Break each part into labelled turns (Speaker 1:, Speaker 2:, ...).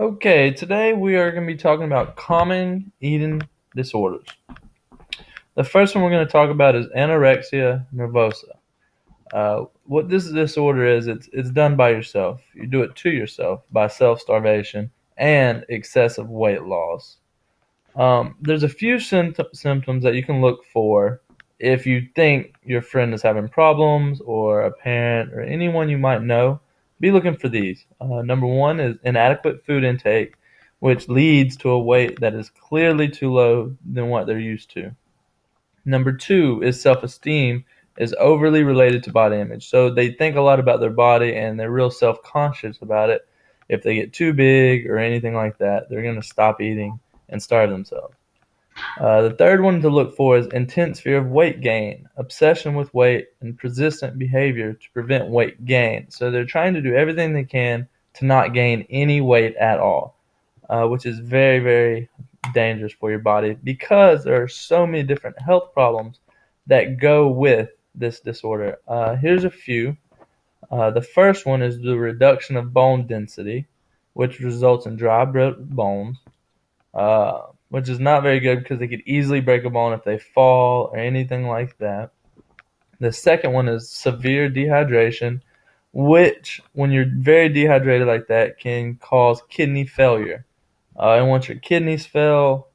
Speaker 1: Okay, today we are going to be talking about common eating disorders. The first one we're going to talk about is anorexia nervosa. What this disorder is, it's done by yourself. You do it to yourself by self-starvation and excessive weight loss. There's a few symptoms that you can look for if you think your friend is having problems or a parent or anyone you might know. Be looking for these. Number one is inadequate food intake, which leads to a weight that is clearly too low than what they're used to. Number two is self-esteem is overly related to body image. So they think a lot about their body and they're real self-conscious about it. If they get too big or anything like that, they're going to stop eating and starve themselves. The third one to look for is intense fear of weight gain, obsession with weight, and persistent behavior to prevent weight gain. So they're trying to do everything they can to not gain any weight at all, which is very, very dangerous for your body because there are so many different health problems that go with this disorder. Here's a few. The first one is the reduction of bone density, which results in dry bones, which is not very good because they could easily break a bone if they fall or anything like that. The second one is severe dehydration, which, when you're very dehydrated like that, can cause kidney failure. And once your kidneys fail,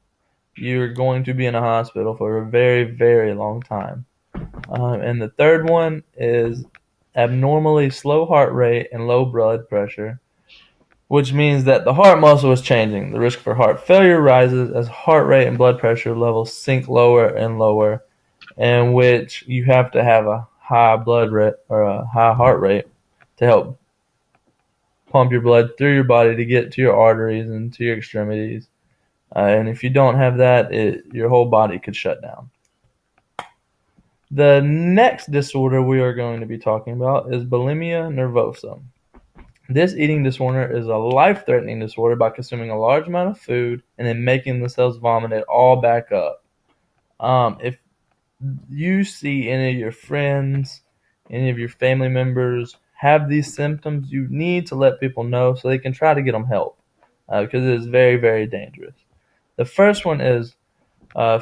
Speaker 1: you're going to be in a hospital for a very, very long time. And the third one is abnormally slow heart rate and low blood pressure, which means that the heart muscle is changing. The risk for heart failure rises as heart rate and blood pressure levels sink lower and lower, in which you have to have a high blood rate or a high heart rate to help pump your blood through your body to get to your arteries and to your extremities. And if you don't have that, your whole body could shut down. The next disorder we are going to be talking about is bulimia nervosa. This eating disorder is a life-threatening disorder by consuming a large amount of food and then making themselves vomit it all back up. If you see any of your friends, any of your family members have these symptoms, you need to let people know so they can try to get them help because it is very, very dangerous. The first one is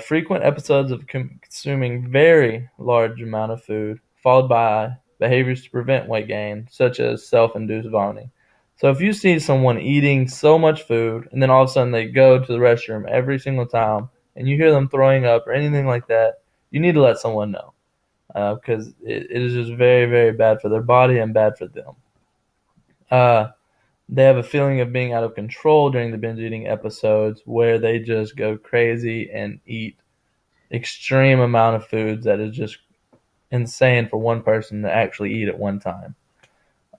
Speaker 1: frequent episodes of consuming very large amount of food, followed by behaviors to prevent weight gain, such as self-induced vomiting. So if you see someone eating so much food and then all of a sudden they go to the restroom every single time and you hear them throwing up or anything like that, you need to let someone know because it is just very, very bad for their body and bad for them. Uh, they have a feeling of being out of control during the binge eating episodes where they just go crazy and eat extreme amount of foods that is just insane for one person to actually eat at one time.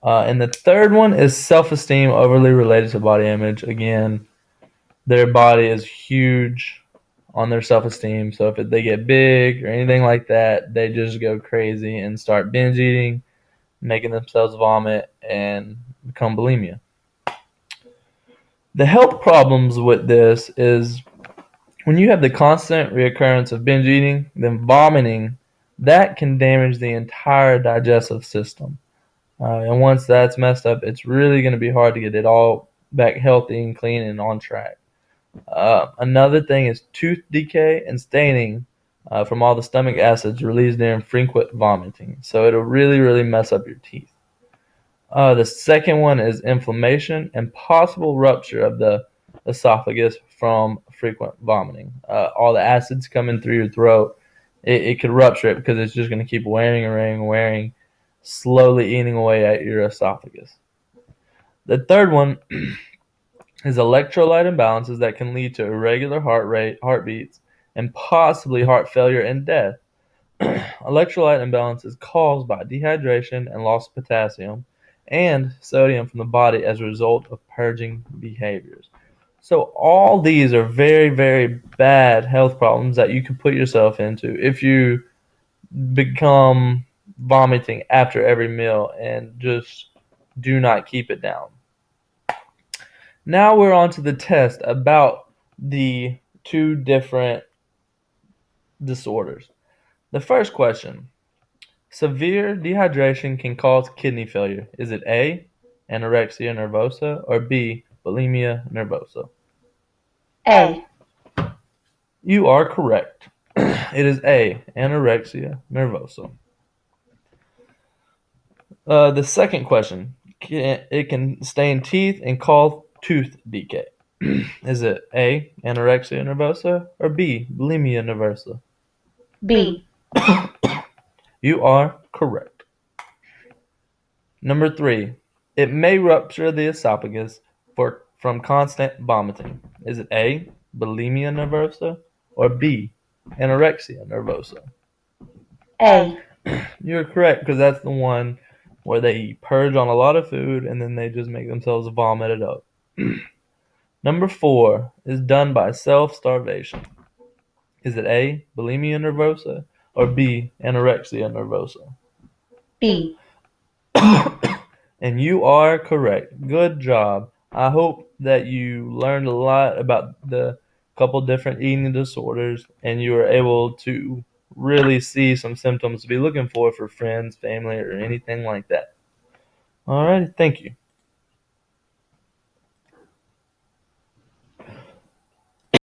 Speaker 1: And the third one is self-esteem overly related to body image. Again, their body is huge on their self-esteem. So if they get big or anything like that, they just go crazy and start binge eating, making themselves vomit, and become bulimia. The health problems with this is when you have the constant reoccurrence of binge eating, then vomiting, that can damage the entire digestive system. And once that's messed up, it's really going to be hard to get it all back healthy and clean and on track. Another thing is tooth decay and staining from all the stomach acids released during frequent vomiting. So it'll really, really mess up your teeth. The second one is inflammation and possible rupture of the esophagus from frequent vomiting. All the acids coming through your throat, it could rupture it because it's just going to keep wearing and wearing and wearing, slowly eating away at your esophagus. The third one is electrolyte imbalances that can lead to irregular heart rate, heartbeats, and possibly heart failure and death. Electrolyte imbalance is caused by dehydration and loss of potassium and sodium from the body as a result of purging behaviors. So all these are very, very bad health problems that you can put yourself into if you become vomiting after every meal and just do not keep it down. Now we're on to the test about the two different disorders. The first question: severe dehydration can cause kidney failure. Is it A, anorexia nervosa, or B, bulimia nervosa?
Speaker 2: A.
Speaker 1: You are correct. It is A, anorexia nervosa. The second question, it can stain teeth and cause tooth decay. Is it A, anorexia nervosa, or B, bulimia nervosa?
Speaker 2: B.
Speaker 1: You are correct. Number 3, it may rupture the esophagus from constant vomiting. Is it A, bulimia nervosa, or B, anorexia nervosa?
Speaker 2: A.
Speaker 1: You're correct, because that's the one where they purge on a lot of food and then they just make themselves vomit it up. Number 4 is done by self-starvation. Is it A, bulimia nervosa, or B, anorexia nervosa?
Speaker 2: B.
Speaker 1: And you are correct. Good job. I hope that you learned a lot about the couple different eating disorders and you were able to really see some symptoms to be looking for friends, family, or anything like that. All right. Thank you.